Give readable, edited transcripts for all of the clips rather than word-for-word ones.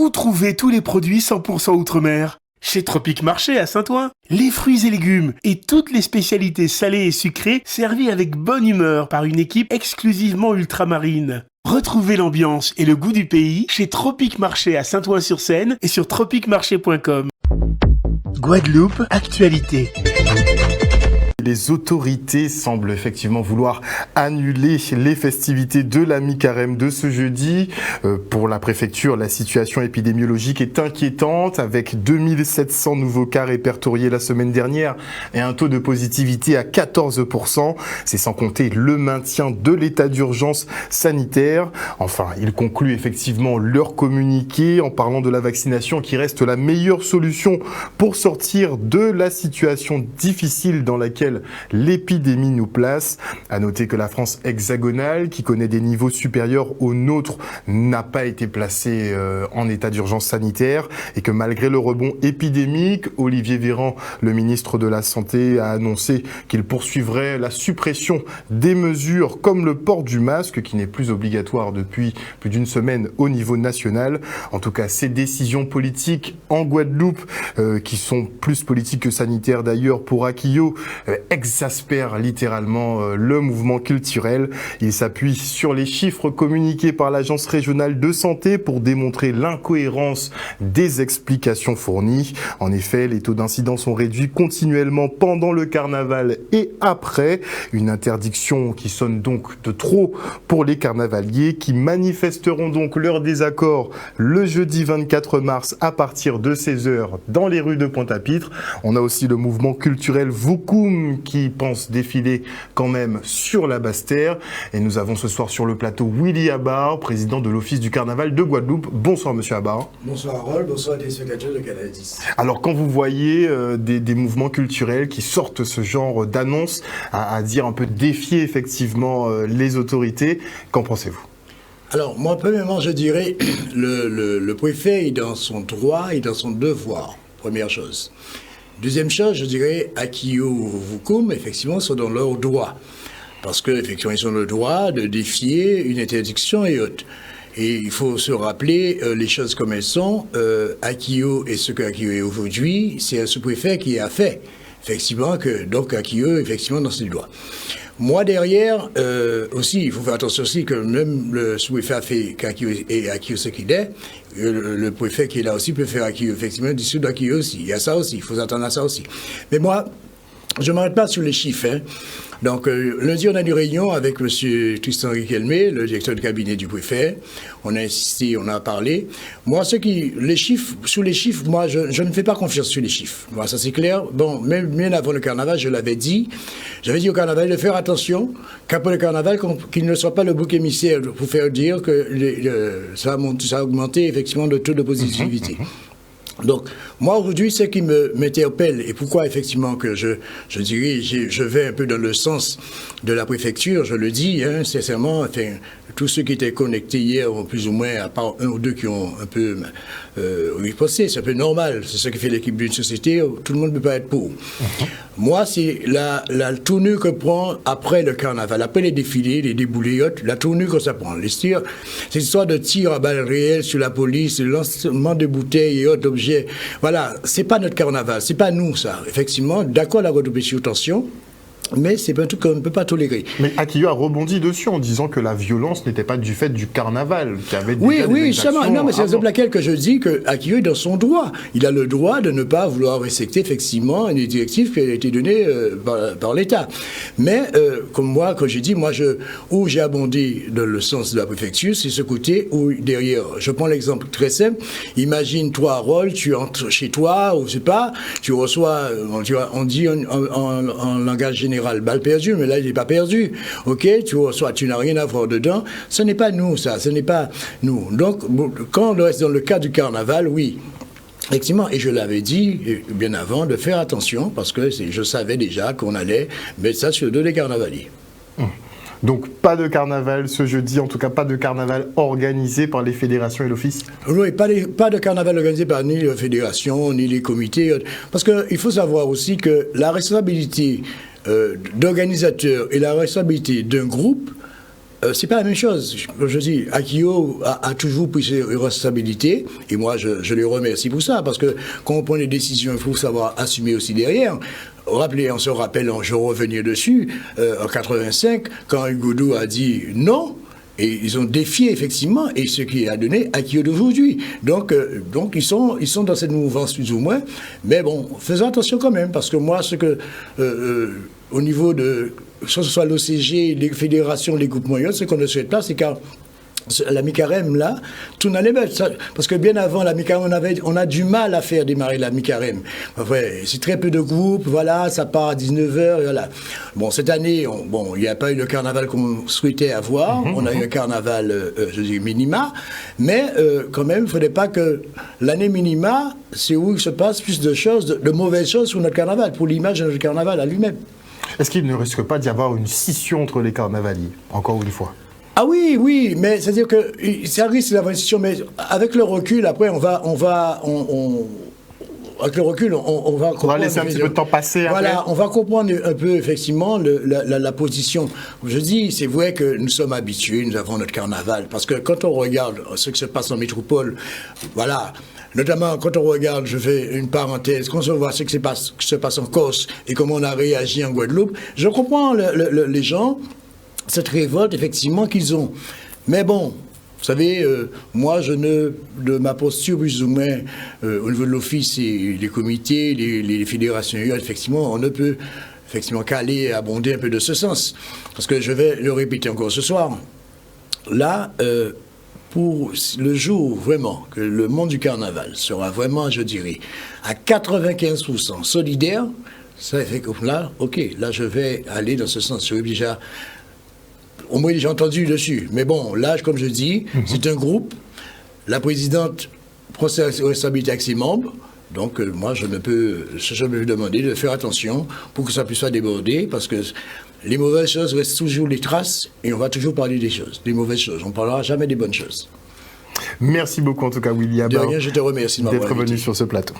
Où trouver tous les produits 100% Outre-mer? Chez Tropique Marché à Saint-Ouen. Les fruits et légumes et toutes les spécialités salées et sucrées servies avec bonne humeur par une équipe exclusivement ultramarine. Retrouvez l'ambiance et le goût du pays chez Tropique Marché à Saint-Ouen-sur-Seine et sur tropiquemarché.com. Guadeloupe, actualité. Les autorités semblent effectivement vouloir annuler les festivités de la mi-carême de ce jeudi. Pour la préfecture, la situation épidémiologique est inquiétante avec 2700 nouveaux cas répertoriés la semaine dernière et un taux de positivité à 14%. C'est sans compter le maintien de l'état d'urgence sanitaire. Enfin, ils concluent effectivement leur communiqué en parlant de la vaccination qui reste la meilleure solution pour sortir de la situation difficile dans laquelle l'épidémie nous place. À noter que la France hexagonale, qui connaît des niveaux supérieurs aux nôtres, n'a pas été placée en état d'urgence sanitaire et que malgré le rebond épidémique, Olivier Véran, le ministre de la Santé, a annoncé qu'il poursuivrait la suppression des mesures comme le port du masque, qui n'est plus obligatoire depuis plus d'une semaine au niveau national. En tout cas, ces décisions politiques en Guadeloupe, qui sont plus politiques que sanitaires d'ailleurs pour Akio, exaspère littéralement le mouvement culturel. Il s'appuie sur les chiffres communiqués par l'Agence régionale de santé pour démontrer l'incohérence des explications fournies. En effet, les taux d'incidence ont réduit continuellement pendant le carnaval et après. Une interdiction qui sonne donc de trop pour les carnavaliers qui manifesteront donc leur désaccord le jeudi 24 mars à partir de 16h dans les rues de Pointe-à-Pitre. On a aussi le mouvement culturel Voukoum qui pense défiler quand même sur la Basse-Terre. Et nous avons ce soir sur le plateau Willy Abar, président de l'Office du Carnaval de Guadeloupe. Bonsoir Monsieur Abar. Bonsoir Harold, bonsoir des spectateurs de Canal 10. Alors quand vous voyez des mouvements culturels qui sortent ce genre d'annonces à dire un peu défier effectivement les autorités, qu'en pensez-vous? Alors moi premièrement je dirais le préfet est dans son droit et dans son devoir, première chose. Deuxième chose, je dirais, Akio ou Voukoum, effectivement, sont dans leur droit. Parce qu'effectivement, ils ont le droit de défier une interdiction et autres. Et il faut se rappeler les choses comme elles sont. Akio et ce qu'Akio est aujourd'hui, c'est un sous-préfet qui a fait, effectivement, que donc Akio, effectivement, dans ses droits. Moi, derrière, aussi, il faut faire attention aussi que même le sous-préfet a fait qu'Akio et Akio ce qu'il est, le préfet qui est là aussi peut faire Akio, effectivement, dissoudre Akio aussi. Il y a ça aussi, il faut s'attendre à ça aussi. Mais moi, je ne m'arrête pas sur les chiffres. Hein. Donc, lundi, on a une réunion avec M. Tristan Riquelme, le directeur de cabinet du préfet. On a insisté, on a parlé. Moi, sous les chiffres, moi, je ne fais pas confiance sur les chiffres. Moi, ça c'est clair. Bon, même bien avant le carnaval, je l'avais dit. J'avais dit au carnaval de faire attention qu'après le carnaval, qu'il ne soit pas le bouc émissaire pour faire dire que ça a augmenté effectivement le taux de positivité. Donc, moi, aujourd'hui, ce qui m'interpelle, et pourquoi, effectivement, que je dirais, je vais un peu dans le sens de la préfecture, je le dis, hein, sincèrement, enfin, tous ceux qui étaient connectés hier ont plus ou moins, à part un ou deux qui ont un peu riposté, c'est un peu normal, c'est ce qui fait l'équipe d'une société, tout le monde ne peut pas être pour. Moi, c'est la tournure que prend après le carnaval, après les défilés, les déboulés, la tournure que ça prend. Cette histoire de tir à balles réelles sur la police, le lancement de bouteilles et autres objets, voilà, c'est pas notre carnaval, c'est pas nous ça. Effectivement, d'accord la Guadeloupe est sous tension, mais c'est un truc qu'on ne peut pas tolérer. Mais Akio a rebondi dessus en disant que la violence n'était pas du fait du carnaval, qu'il y avait déjà des exactions. Non, mais c'est exemple laquelle que je dis que Akio est dans son droit. Il a le droit de ne pas vouloir respecter effectivement une directive qui a été donnée par l'État. Mais comme moi, quand j'ai dit, où j'ai abondé dans le sens de la préfecture, c'est ce côté où derrière, je prends l'exemple très simple. Imagine toi, Harold, tu entres chez toi, ou je sais pas, tu reçois, on dit en langage général, balle perdue, mais là, il n'est pas perdu. OK? Tu n'as rien à voir dedans. Ce n'est pas nous, ça. Ce n'est pas nous. Donc, quand on reste dans le cas du carnaval, oui. Effectivement, et je l'avais dit bien avant de faire attention, parce que je savais déjà qu'on allait mettre ça sur le dos des carnavaliers. Donc pas de carnaval ce jeudi, en tout cas pas de carnaval organisé par les fédérations et l'office? Oui, pas de carnaval organisé par ni les fédérations, ni les comités. Parce qu'il faut savoir aussi que la responsabilité d'organisateur et la responsabilité d'un groupe c'est pas la même chose. Comme je dis, Akio a toujours pris ses responsabilités, et moi je les remercie pour ça, parce que quand on prend des décisions, il faut savoir assumer aussi derrière. On se rappelle, je revenais dessus, en 85, quand Hugo a dit non. Et ils ont défié, effectivement, et ce qui a donné Akio d'aujourd'hui. Donc ils sont dans cette mouvance, plus ou moins. Mais bon, faisons attention quand même, parce que moi, au niveau de, que ce soit l'OCG, les fédérations, les groupes moyens, ce qu'on ne souhaite pas, c'est qu'à la mi-carême, là, tout n'allait pas. Parce que bien avant la mi-carême, on a du mal à faire démarrer la mi-carême. Enfin, c'est très peu de groupes, voilà, ça part à 19h, voilà. Bon, cette année, il n'y a pas eu le carnaval qu'on souhaitait avoir. On a eu un carnaval, je dis, minima. Mais quand même, il ne faudrait pas que l'année minima, c'est où il se passe plus de choses, de mauvaises choses sur notre carnaval, pour l'image de notre carnaval à lui-même. Est-ce qu'il ne risque pas d'y avoir une scission entre les carnavaliers, encore une fois? Ah oui, mais c'est-à-dire que ça risque d'avoir une situation, mais avec le recul, après, on va laisser un petit peu de temps passer. Voilà, après. on va comprendre un peu, effectivement, la position. Je dis, c'est vrai que nous sommes habitués, nous avons notre carnaval, parce que quand on regarde ce qui se passe en métropole, voilà, notamment quand on regarde, je fais une parenthèse, quand on voit ce qui se passe en Corse et comment on a réagi en Guadeloupe, je comprends les gens, cette révolte, effectivement, qu'ils ont. Mais bon, vous savez, moi, de ma posture, plus ou moins, au niveau de l'office et les comités, les fédérations, effectivement, on ne peut effectivement qu'aller et abonder un peu de ce sens. Parce que je vais le répéter encore ce soir. Là, pour le jour, vraiment, que le monde du carnaval sera vraiment, je dirais, à 95% solidaire, ça fait que là, ok, là, je vais aller dans ce sens. Je vais déjà... Au moins, j'ai entendu dessus. Mais bon, là, comme je dis, c'est un groupe. La présidente prend sa responsabilité avec ses membres. Donc, moi, je peux lui demander de faire attention pour que ça puisse pas déborder, parce que les mauvaises choses restent toujours les traces, et on va toujours parler des choses, des mauvaises choses. On ne parlera jamais des bonnes choses. Merci beaucoup, en tout cas, William. De rien, je te remercie d'être venu sur ce plateau.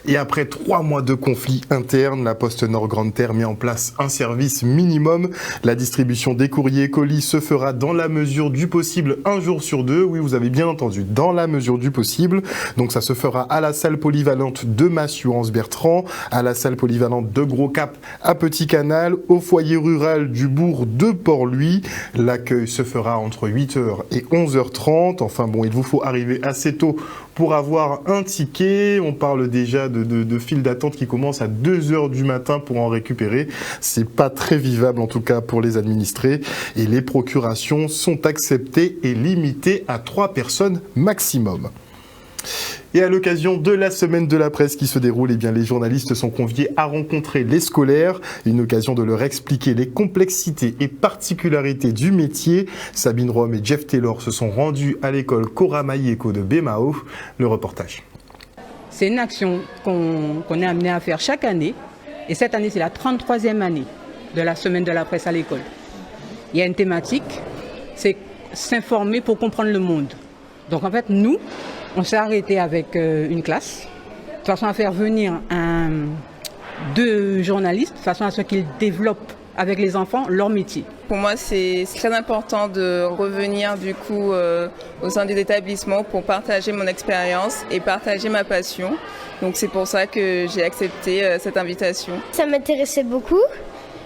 Et après 3 mois de conflits internes, la Poste Nord Grande Terre met en place un service minimum. La distribution des courriers colis se fera dans la mesure du possible, un jour sur 2. Oui, vous avez bien entendu, dans la mesure du possible. Donc ça se fera à la salle polyvalente de Massieu-Anse-Bertrand, à la salle polyvalente de Gros-Cap à Petit Canal, au foyer rural du bourg de Port-Louis. L'accueil se fera entre 8h et 11h30. Enfin bon, il vous faut arriver assez tôt pour avoir un ticket. On parle déjà de files d'attente qui commencent à 2h du matin pour en récupérer. C'est pas très vivable en tout cas pour les administrés. Et les procurations sont acceptées et limitées à 3 personnes maximum. Et à l'occasion de la semaine de la presse qui se déroule, eh bien, les journalistes sont conviés à rencontrer les scolaires. Une occasion de leur expliquer les complexités et particularités du métier. Sabine Rome et Jeff Taylor se sont rendus à l'école Cora Mayeko de Bémao. Le reportage. C'est une action qu'on est amené à faire chaque année. Et cette année, c'est la 33e année de la semaine de la presse à l'école. Il y a une thématique, c'est s'informer pour comprendre le monde. Donc en fait, nous, on s'est arrêté avec une classe, de façon à faire venir 2 journalistes, de façon à ce qu'ils développent avec les enfants leur métier. Pour moi, c'est très important de revenir du coup au sein des établissements pour partager mon expérience et partager ma passion. Donc c'est pour ça que j'ai accepté cette invitation. Ça m'intéressait beaucoup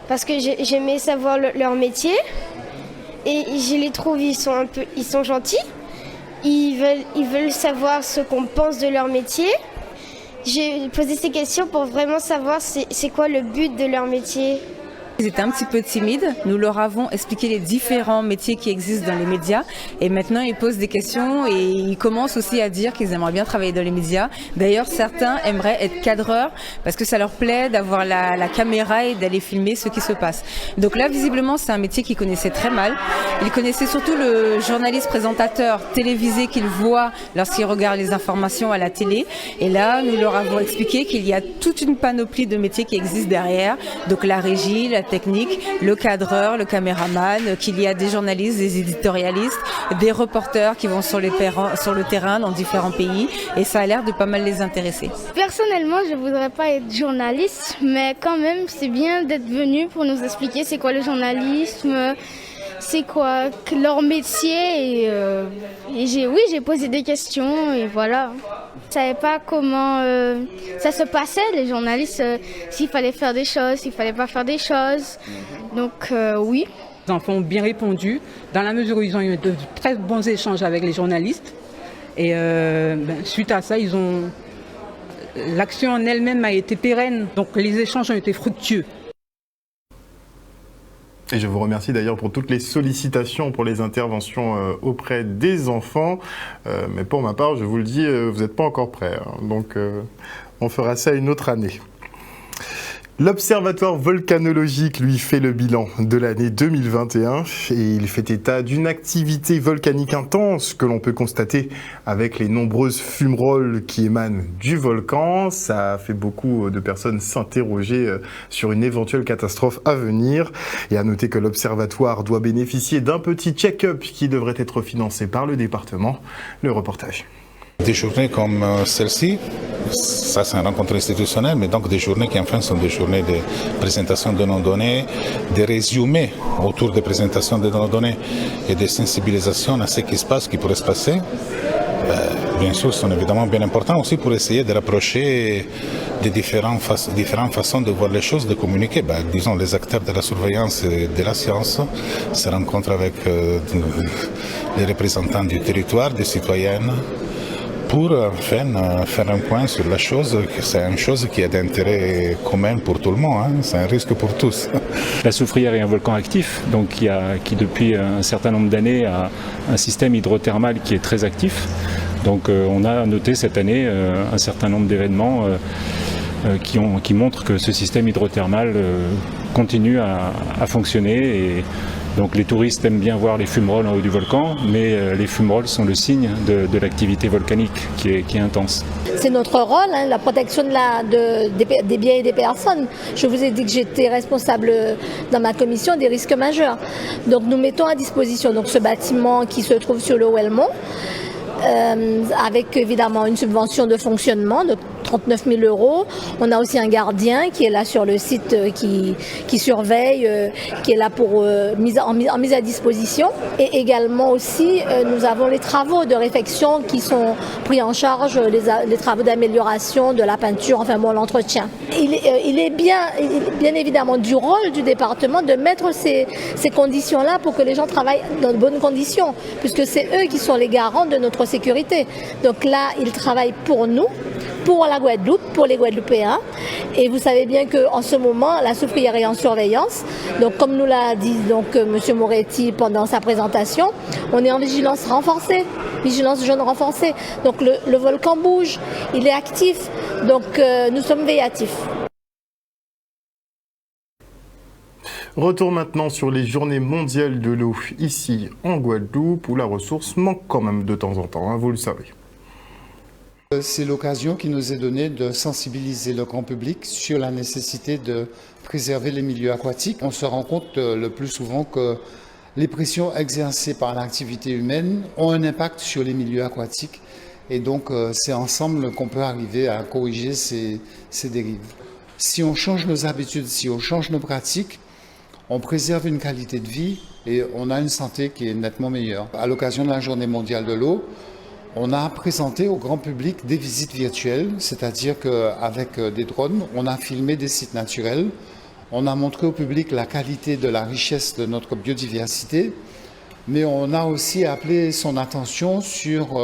parce que j'aimais savoir leur métier et je les trouve, ils sont gentils. Ils veulent savoir ce qu'on pense de leur métier. J'ai posé ces questions pour vraiment savoir c'est quoi le but de leur métier. Ils étaient un petit peu timides. Nous leur avons expliqué les différents métiers qui existent dans les médias. Et maintenant, ils posent des questions et ils commencent aussi à dire qu'ils aimeraient bien travailler dans les médias. D'ailleurs, certains aimeraient être cadreurs parce que ça leur plaît d'avoir la caméra et d'aller filmer ce qui se passe. Donc là, visiblement, c'est un métier qu'ils connaissaient très mal. Ils connaissaient surtout le journaliste présentateur télévisé qu'ils voient lorsqu'ils regardent les informations à la télé. Et là, nous leur avons expliqué qu'il y a toute une panoplie de métiers qui existent derrière. Donc la régie, la technique, le cadreur, le caméraman, qu'il y a des journalistes, des éditorialistes, des reporters qui vont sur le terrain dans différents pays et ça a l'air de pas mal les intéresser. Personnellement, je voudrais pas être journaliste, mais quand même, c'est bien d'être venu pour nous expliquer c'est quoi le journalisme, c'est quoi leur métier et j'ai posé des questions et voilà. Je savais pas comment ça se passait, les journalistes, s'il fallait faire des choses, s'il fallait pas faire des choses. Donc oui. Les enfants ont bien répondu, dans la mesure où ils ont eu de très bons échanges avec les journalistes. Et suite à ça, l'action en elle-même a été pérenne. Donc les échanges ont été fructueux. Et je vous remercie d'ailleurs pour toutes les sollicitations pour les interventions auprès des enfants. Mais pour ma part, je vous le dis, vous n'êtes pas encore prêts. Hein. Donc on fera ça une autre année. L'Observatoire volcanologique, lui, fait le bilan de l'année 2021 et il fait état d'une activité volcanique intense que l'on peut constater avec les nombreuses fumerolles qui émanent du volcan. Ça a fait beaucoup de personnes s'interroger sur une éventuelle catastrophe à venir. Et à noter que l'Observatoire doit bénéficier d'un petit check-up qui devrait être financé par le département. Le reportage. Des journées comme celle-ci, ça c'est une rencontre institutionnelle, mais donc des journées qui enfin sont des journées de présentation de nos données, de résumés autour des présentations de nos données et de sensibilisation à ce qui se passe, qui pourrait se passer, bien sûr sont évidemment bien importants aussi pour essayer de rapprocher des différentes façons de voir les choses, de communiquer. Disons, les acteurs de la surveillance et de la science se rencontrent avec les représentants du territoire, des citoyennes, pour enfin faire un point sur la chose, que c'est une chose qui est d'intérêt commun pour tout le monde, hein. C'est un risque pour tous. La Soufrière est un volcan actif, donc qui depuis un certain nombre d'années a un système hydrothermal qui est très actif. Donc on a noté cette année un certain nombre d'événements qui montrent que ce système hydrothermal continue à fonctionner. Et donc les touristes aiment bien voir les fumerolles en haut du volcan, mais les fumerolles sont le signe de l'activité volcanique qui est intense. C'est notre rôle, hein, la protection des biens et des personnes. Je vous ai dit que j'étais responsable dans ma commission des risques majeurs. Donc nous mettons à disposition ce bâtiment qui se trouve sur le Ouelmont, avec évidemment une subvention de fonctionnement de 39 000 €. On a aussi un gardien qui est là sur le site, qui surveille, qui est là pour mise à disposition. Et également aussi, nous avons les travaux de réfection qui sont pris en charge, les travaux d'amélioration de la peinture, enfin bon, l'entretien. Il est bien évidemment du rôle du département de mettre ces conditions-là pour que les gens travaillent dans de bonnes conditions, puisque c'est eux qui sont les garants de notre sécurité. Donc là, ils travaillent pour nous, pour la Guadeloupe, pour les Guadeloupéens. Et vous savez bien qu'en ce moment, la Soufrière est en surveillance. Donc comme nous l'a dit M. Moretti pendant sa présentation, on est en vigilance renforcée, vigilance jaune renforcée. Donc le volcan bouge, il est actif, donc nous sommes véillatifs. Retour maintenant sur les journées mondiales de l'eau ici en Guadeloupe où la ressource manque quand même de temps en temps, hein, vous le savez. C'est l'occasion qui nous est donnée de sensibiliser le grand public sur la nécessité de préserver les milieux aquatiques. On se rend compte le plus souvent que les pressions exercées par l'activité humaine ont un impact sur les milieux aquatiques et donc c'est ensemble qu'on peut arriver à corriger ces dérives. Si on change nos habitudes, si on change nos pratiques, on préserve une qualité de vie et on a une santé qui est nettement meilleure. À l'occasion de la Journée mondiale de l'eau, on a présenté au grand public des visites virtuelles, c'est-à-dire qu'avec des drones, on a filmé des sites naturels, on a montré au public la qualité de la richesse de notre biodiversité, mais on a aussi appelé son attention sur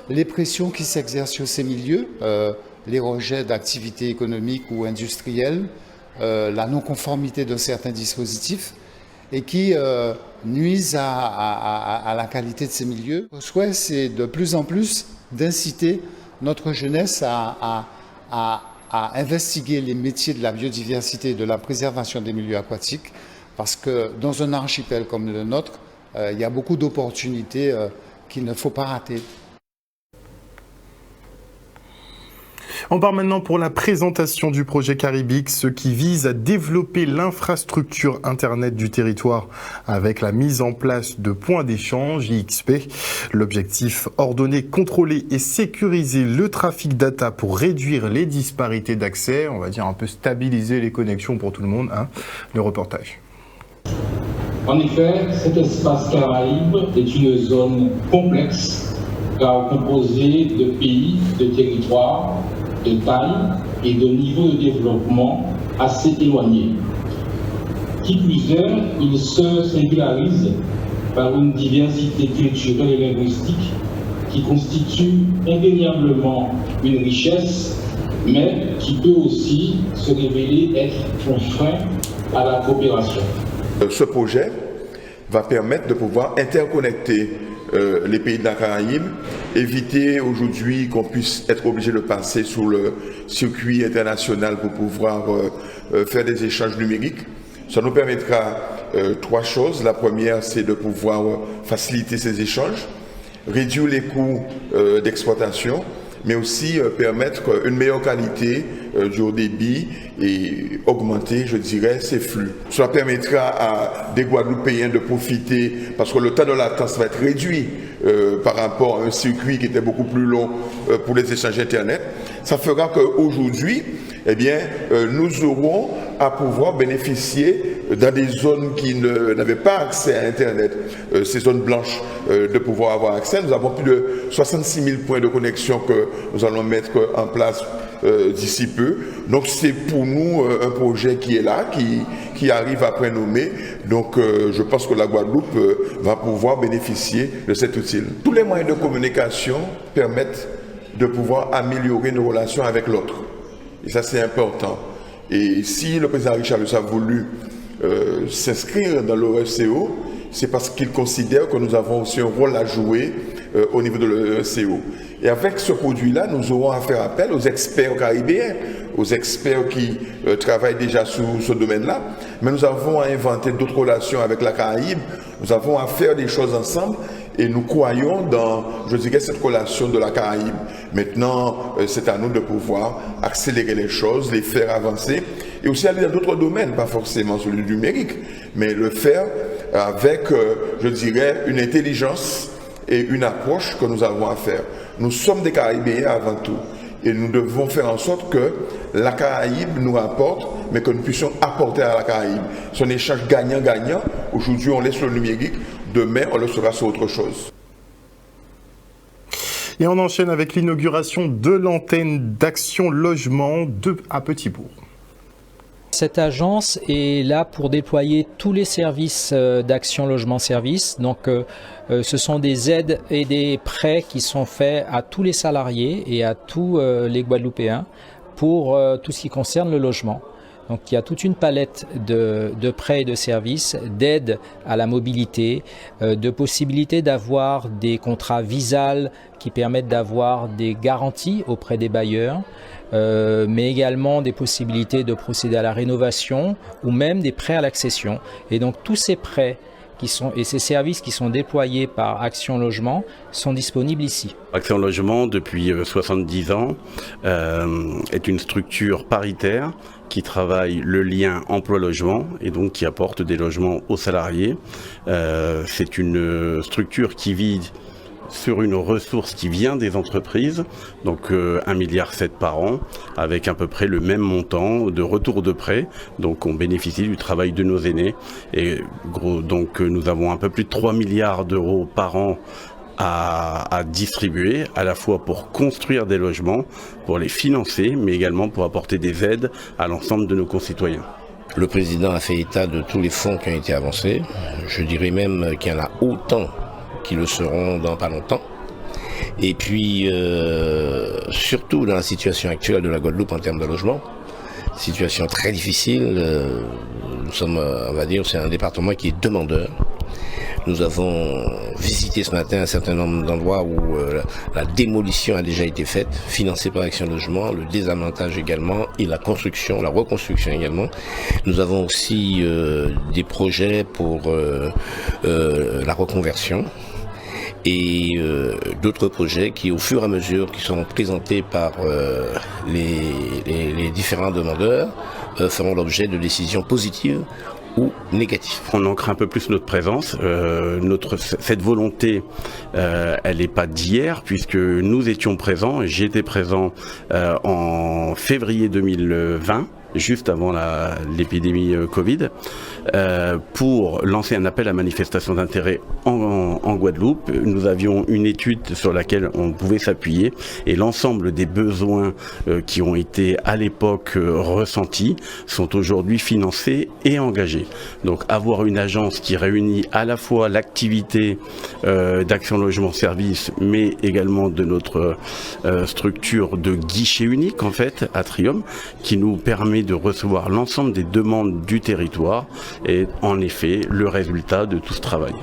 les pressions qui s'exercent sur ces milieux, les rejets d'activités économiques ou industrielles, la non-conformité de certains dispositifs et qui nuisent à la qualité de ces milieux. Le souhait, c'est de plus en plus d'inciter notre jeunesse à investiguer les métiers de la biodiversité et de la préservation des milieux aquatiques, parce que dans un archipel comme le nôtre, il y a beaucoup d'opportunités qu'il ne faut pas rater. On part maintenant pour la présentation du projet Caribix, qui vise à développer l'infrastructure Internet du territoire avec la mise en place de points d'échange IXP. L'objectif, ordonner, contrôler et sécuriser le trafic data pour réduire les disparités d'accès, on va dire un peu stabiliser les connexions pour tout le monde, hein. Le reportage. En effet, cet espace Caraïbe est une zone complexe car composée de pays, de territoires, de taille et de niveau de développement assez éloignés. Qui plus est, il se singularise par une diversité culturelle et linguistique qui constitue indéniablement une richesse, mais qui peut aussi se révéler être un frein à la coopération. Ce projet va permettre de pouvoir interconnecter les pays de la Caraïbe, éviter aujourd'hui qu'on puisse être obligé de passer sur le circuit international pour pouvoir faire des échanges numériques. Ça nous permettra trois choses. La première, c'est de pouvoir faciliter ces échanges, réduire les coûts d'exploitation, mais aussi permettre une meilleure qualité du haut débit et augmenter, je dirais, ces flux. Cela permettra à des Guadeloupéens de profiter, parce que le temps de latence va être réduit par rapport à un circuit qui était beaucoup plus long pour les échanges Internet. Ça fera qu'aujourd'hui, eh bien, nous aurons à pouvoir bénéficier dans des zones qui n'avaient pas accès à Internet, ces zones blanches, de pouvoir avoir accès. Nous avons plus de 66 000 points de connexion que nous allons mettre en place d'ici peu. Donc c'est pour nous un projet qui est là, qui arrive après nommer. Donc je pense que la Guadeloupe va pouvoir bénéficier de cet outil. Tous les moyens de communication permettent de pouvoir améliorer nos relations avec l'autre. Et ça c'est important. Et si le président Richarlison a voulu s'inscrire dans l'OECO, c'est parce qu'il considère que nous avons aussi un rôle à jouer au niveau de l'OECO. Et avec ce produit-là, nous aurons à faire appel aux experts caribéens, aux experts qui travaillent déjà sur ce domaine-là. Mais nous avons à inventer d'autres relations avec la Caraïbe, nous avons à faire des choses ensemble et nous croyons dans, je dirais, cette relation de la Caraïbe. Maintenant, c'est à nous de pouvoir accélérer les choses, les faire avancer et aussi aller dans d'autres domaines, pas forcément celui du numérique, mais le faire avec, je dirais, une intelligence et une approche que nous avons à faire. Nous sommes des Caribéens avant tout et nous devons faire en sorte que la Caraïbe nous rapporte, mais que nous puissions apporter à la Caraïbe. C'est un échange gagnant-gagnant. Aujourd'hui, on laisse le numérique, demain, on le sera sur autre chose. Et on enchaîne avec l'inauguration de l'antenne d'Action Logement à Petit-Bourg. Cette agence est là pour déployer tous les services d'Action Logement Service. Donc ce sont des aides et des prêts qui sont faits à tous les salariés et à tous les Guadeloupéens pour tout ce qui concerne le logement. Donc il y a toute une palette de prêts et de services, d'aide à la mobilité, de possibilités d'avoir des contrats Visal qui permettent d'avoir des garanties auprès des bailleurs, mais également des possibilités de procéder à la rénovation ou même des prêts à l'accession. Et donc tous ces prêts et ces services qui sont déployés par Action Logement sont disponibles ici. Action Logement, depuis 70 ans, est une structure paritaire qui travaille le lien emploi-logement et donc qui apporte des logements aux salariés. C'est une structure qui vise sur une ressource qui vient des entreprises, donc 1,7 milliard par an, avec à peu près le même montant de retour de prêt. Donc on bénéficie du travail de nos aînés et donc nous avons un peu plus de 3 milliards d'euros par an à distribuer, à la fois pour construire des logements, pour les financer, mais également pour apporter des aides à l'ensemble de nos concitoyens. Le président a fait état de tous les fonds qui ont été avancés. Je dirais même qu'il y en a autant qui le seront dans pas longtemps. Et puis, surtout dans la situation actuelle de la Guadeloupe en termes de logement, situation très difficile. Nous sommes, on va dire, c'est un département qui est demandeur. Nous avons visité ce matin un certain nombre d'endroits où la démolition a déjà été faite, financée par Action Logement, le désavantage également et la construction, la reconstruction également. Nous avons aussi des projets pour la reconversion et d'autres projets qui, au fur et à mesure, qui seront présentés par les différents demandeurs, feront l'objet de décisions positives ou négatif. On ancre un peu plus notre présence. Cette volonté, elle n'est pas d'hier, puisque nous étions présents. J'étais présent en février 2020. juste avant l'épidémie Covid, pour lancer un appel à manifestation d'intérêt en Guadeloupe. Nous avions une étude sur laquelle on pouvait s'appuyer et l'ensemble des besoins qui ont été à l'époque ressentis sont aujourd'hui financés et engagés. Donc avoir une agence qui réunit à la fois l'activité d'Action Logement Service, mais également de notre structure de guichet unique en fait, Atrium, qui nous permet de recevoir l'ensemble des demandes du territoire est en effet le résultat de tout ce travail.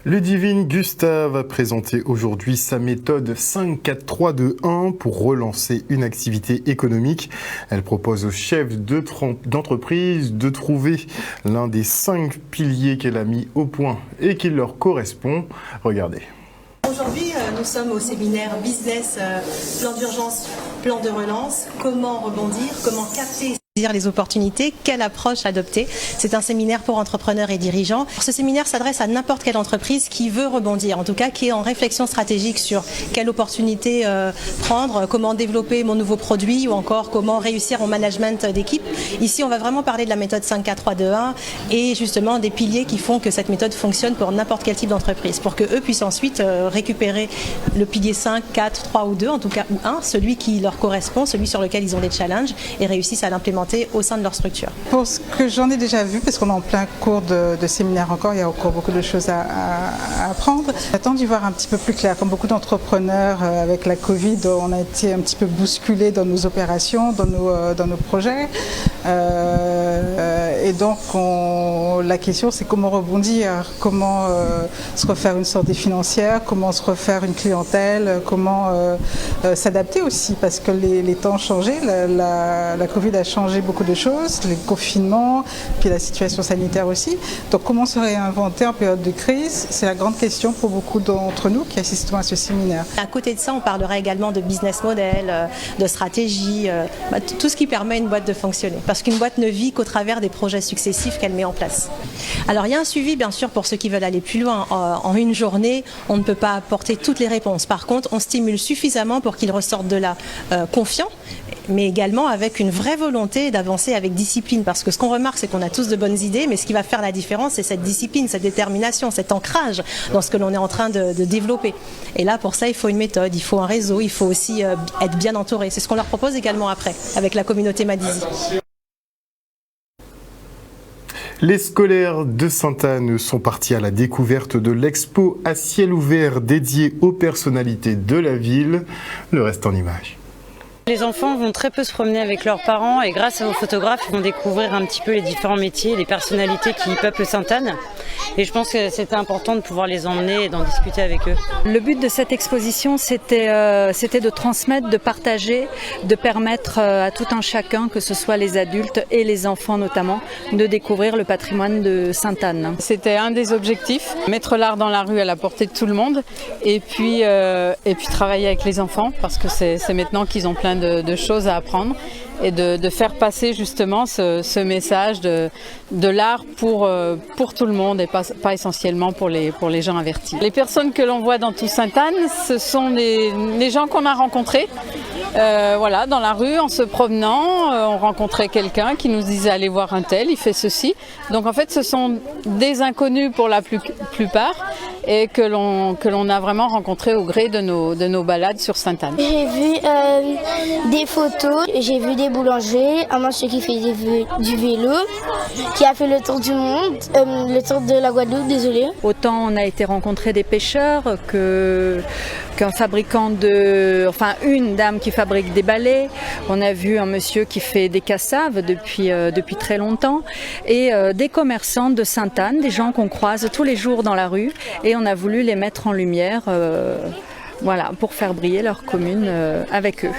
Ludivine Gustave a présenté aujourd'hui sa méthode 5-4-3-2-1 pour relancer une activité économique. Elle propose aux chefs d'entreprise de trouver l'un des 5 piliers qu'elle a mis au point et qui leur correspond. Regardez. Aujourd'hui, nous sommes au séminaire Business, plan d'urgence, plan de relance. Comment rebondir, comment capter les opportunités, quelle approche adopter. C'est un séminaire pour entrepreneurs et dirigeants. Ce séminaire s'adresse à n'importe quelle entreprise qui veut rebondir, en tout cas qui est en réflexion stratégique sur quelle opportunité prendre, comment développer mon nouveau produit ou encore comment réussir en management d'équipe. Ici, on va vraiment parler de la méthode 5-4-3-2-1 et justement des piliers qui font que cette méthode fonctionne pour n'importe quel type d'entreprise, pour qu'eux puissent ensuite récupérer le pilier 5, 4, 3 ou 2, en tout cas, ou 1, celui qui leur correspond, celui sur lequel ils ont des challenges et réussissent à l'implémenter au sein de leur structure. Pour ce que j'en ai déjà vu, parce qu'on est en plein cours de séminaire encore, il y a encore beaucoup de choses à apprendre. J'attends d'y voir un petit peu plus clair. Comme beaucoup d'entrepreneurs, avec la Covid, on a été un petit peu bousculés dans nos opérations, dans nos projets. Et donc, la question, c'est comment rebondir, comment se refaire une santé financière, comment se refaire une clientèle, comment s'adapter aussi, parce que les temps ont changé. La Covid a changé beaucoup de choses, les confinements, puis la situation sanitaire aussi. Donc comment se réinventer en période de crise? C'est la grande question pour beaucoup d'entre nous qui assistons à ce séminaire. À côté de ça, on parlera également de business model, de stratégie, tout ce qui permet à une boîte de fonctionner. Parce qu'une boîte ne vit qu'au travers des projets successifs qu'elle met en place. Alors il y a un suivi bien sûr pour ceux qui veulent aller plus loin. En une journée, on ne peut pas apporter toutes les réponses. Par contre, on stimule suffisamment pour qu'ils ressortent de là confiants, mais également avec une vraie volonté d'avancer avec discipline. Parce que ce qu'on remarque, c'est qu'on a tous de bonnes idées, mais ce qui va faire la différence, c'est cette discipline, cette détermination, cet ancrage dans ce que l'on est en train de développer. Et là, pour ça, il faut une méthode, il faut un réseau, il faut aussi être bien entouré. C'est ce qu'on leur propose également après, avec la communauté Madizi. Les scolaires de Sainte-Anne sont partis à la découverte de l'expo à ciel ouvert dédiée aux personnalités de la ville. Le reste en images. Les enfants vont très peu se promener avec leurs parents et grâce aux photographes, ils vont découvrir un petit peu les différents métiers, les personnalités qui peuplent Sainte-Anne. Et je pense que c'était important de pouvoir les emmener et d'en discuter avec eux. Le but de cette exposition, c'était de transmettre, de partager, de permettre à tout un chacun, que ce soit les adultes et les enfants notamment, de découvrir le patrimoine de Sainte-Anne. C'était un des objectifs, mettre l'art dans la rue à la portée de tout le monde et puis travailler avec les enfants parce que c'est maintenant qu'ils ont plein de choses à apprendre et de faire passer justement ce message de l'art pour tout le monde et pas essentiellement pour les gens avertis. Les personnes que l'on voit dans tout Sainte-Anne, ce sont les gens qu'on a rencontrés. Dans la rue, en se promenant, on rencontrait quelqu'un qui nous disait allez voir un tel, il fait ceci. Donc en fait, ce sont des inconnus pour la plupart et que l'on a vraiment rencontrés au gré de nos balades sur Sainte-Anne. J'ai vu des photos, j'ai vu des boulangers, un monsieur qui fait du vélo, qui a fait le tour du monde, le tour de la Guadeloupe, désolé. Autant on a été rencontrer des pêcheurs qu'un fabricant une dame qui fabrique des balais. On a vu un monsieur qui fait des cassaves depuis très longtemps et des commerçants de Sainte-Anne, des gens qu'on croise tous les jours dans la rue et on a voulu les mettre en lumière pour faire briller leur commune avec eux.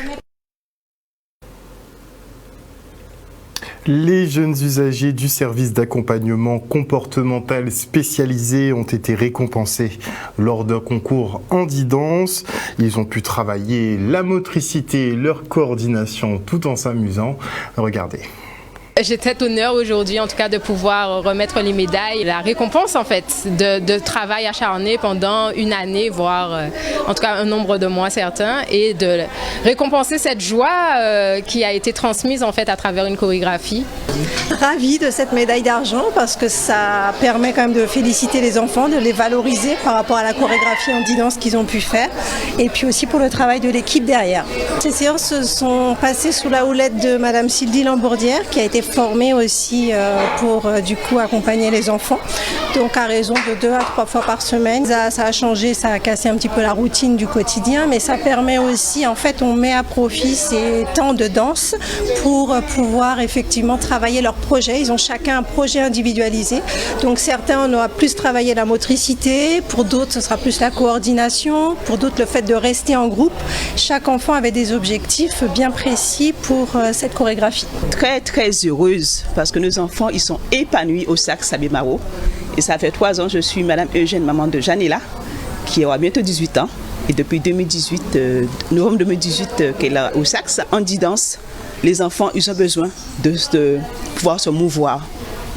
Les jeunes usagers du service d'accompagnement comportemental spécialisé ont été récompensés lors d'un concours handi-danse. Ils ont pu travailler la motricité, leur coordination tout en s'amusant. Regardez. J'ai cet honneur aujourd'hui, en tout cas, de pouvoir remettre les médailles, la récompense en fait de travail acharné pendant une année, voire en tout cas un nombre de mois certains, et de récompenser cette joie qui a été transmise en fait à travers une chorégraphie. Ravie de cette médaille d'argent parce que ça permet quand même de féliciter les enfants, de les valoriser par rapport à la chorégraphie en danse qu'ils ont pu faire et puis aussi pour le travail de l'équipe derrière. Ces séances se sont passées sous la houlette de Madame Sylvie Lambourdière qui a été formée aussi pour du coup accompagner les enfants. Donc à raison de 2 à 3 fois par semaine. Ça a changé, ça a cassé un petit peu la routine du quotidien, mais ça permet aussi, en fait, on met à profit ces temps de danse pour pouvoir effectivement travailler leurs projets. Ils ont chacun un projet individualisé. Donc certains, on aura plus travaillé la motricité, pour d'autres, ce sera plus la coordination, pour d'autres, le fait de rester en groupe. Chaque enfant avait des objectifs bien précis pour cette chorégraphie. Très, très heureuse parce que nos enfants, ils sont épanouis au SAC Sabimaro. Et ça fait 3 ans, je suis Madame Eugène, maman de Janela, qui aura bientôt 18 ans. Et depuis 2018, novembre 2018, qu'elle est au Sax, en danse, les enfants, ils ont besoin de pouvoir se mouvoir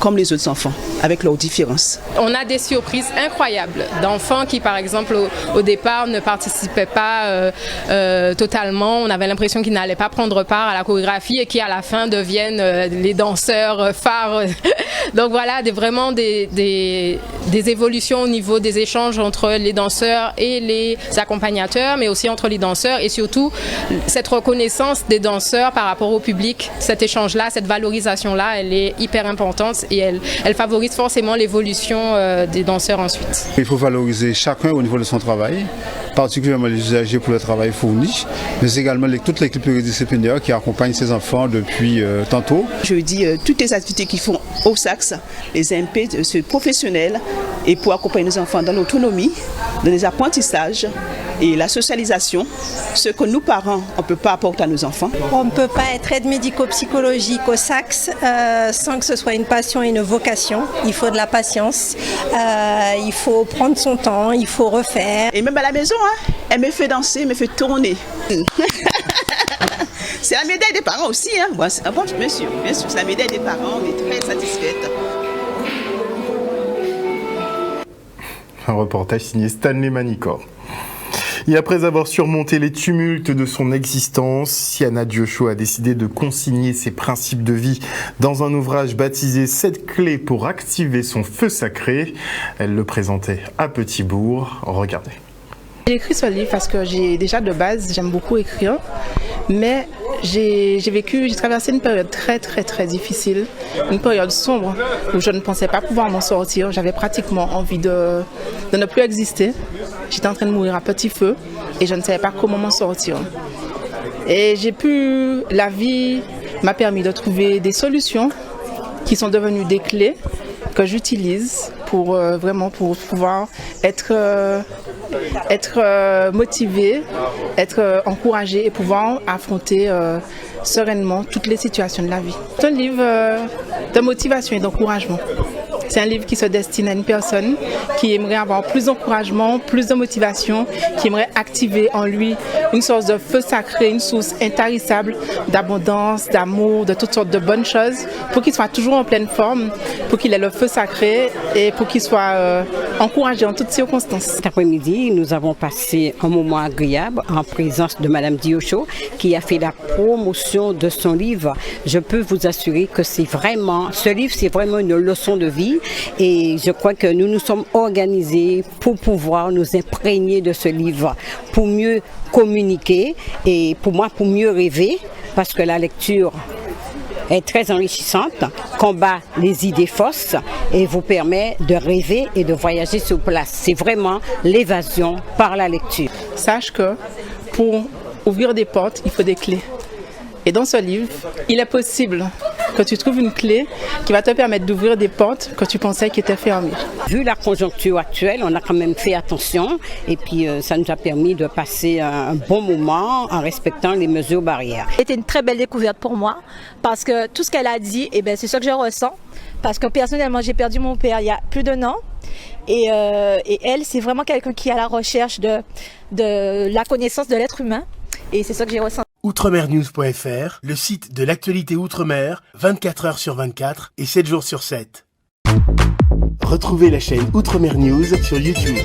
comme les autres enfants, avec leurs différences. On a des surprises incroyables d'enfants qui, par exemple, au départ, ne participaient pas totalement. On avait l'impression qu'ils n'allaient pas prendre part à la chorégraphie et qui, à la fin, deviennent les danseurs phares. Donc voilà, vraiment des évolutions au niveau des échanges entre les danseurs et les accompagnateurs, mais aussi entre les danseurs et surtout cette reconnaissance des danseurs par rapport au public. Cet échange-là, cette valorisation-là, elle est hyper importante et elle favorise forcément l'évolution des danseurs ensuite. Il faut valoriser chacun au niveau de son travail, particulièrement les usagers pour le travail fourni, mais également toute l'équipe pluridisciplinaire qui accompagne ces enfants depuis tantôt. Je dis toutes les activités qu'ils font au SACS, les MP, ce professionnel, et pour accompagner nos enfants dans l'autonomie, dans les apprentissages et la socialisation, ce que nous parents, on ne peut pas apporter à nos enfants. On ne peut pas être aide médico-psychologique au SACS sans que ce soit une passion et une vocation. Il faut de la patience, il faut prendre son temps, il faut refaire. Et même à la maison, elle me fait danser, elle me fait tourner. C'est la médaille des parents aussi. Bon, bien sûr, c'est la médaille des parents, on est très satisfaite. Un reportage signé Stanley Manicor. Et après avoir surmonté les tumultes de son existence, Siana Diosho a décidé de consigner ses principes de vie dans un ouvrage baptisé 7 clés pour activer son feu sacré. Elle le présentait à Petit-Bourg. Regardez. J'ai écrit ce livre parce que déjà de base, j'aime beaucoup écrire, mais j'ai traversé une période très très très difficile, une période sombre où je ne pensais pas pouvoir m'en sortir. J'avais pratiquement envie de ne plus exister. J'étais en train de mourir à petit feu et je ne savais pas comment m'en sortir. Et la vie m'a permis de trouver des solutions qui sont devenues des clés que j'utilise pour pouvoir être motivé, être encouragé et pouvoir affronter sereinement toutes les situations de la vie. C'est un livre de motivation et d'encouragement. C'est un livre qui se destine à une personne qui aimerait avoir plus d'encouragement, plus de motivation, qui aimerait activer en lui une source de feu sacré, une source intarissable d'abondance, d'amour, de toutes sortes de bonnes choses, pour qu'il soit toujours en pleine forme, pour qu'il ait le feu sacré et pour qu'il soit encouragé en toutes circonstances. Cet après-midi, nous avons passé un moment agréable en présence de Madame Diosho qui a fait la promotion de son livre. Je peux vous assurer que ce livre, c'est vraiment une leçon de vie. Et je crois que nous nous sommes organisés pour pouvoir nous imprégner de ce livre, pour mieux communiquer et pour moi pour mieux rêver, parce que la lecture est très enrichissante, combat les idées fausses et vous permet de rêver et de voyager sur place. C'est vraiment l'évasion par la lecture. Sache que pour ouvrir des portes, il faut des clés. Et dans ce livre, il est possible que tu trouves une clé qui va te permettre d'ouvrir des portes que tu pensais qui étaient fermées. Vu la conjoncture actuelle, on a quand même fait attention et puis ça nous a permis de passer un bon moment en respectant les mesures barrières. C'était une très belle découverte pour moi parce que tout ce qu'elle a dit, c'est ce que je ressens. Parce que personnellement, j'ai perdu mon père il y a plus d'1 an. Et elle, c'est vraiment quelqu'un qui est à la recherche de la connaissance de l'être humain. Et c'est ça que j'ai ressenti. Outremernews.fr, le site de l'actualité Outre-mer, 24 heures sur 24 et 7 jours sur 7. Retrouvez la chaîne Outremer News sur YouTube.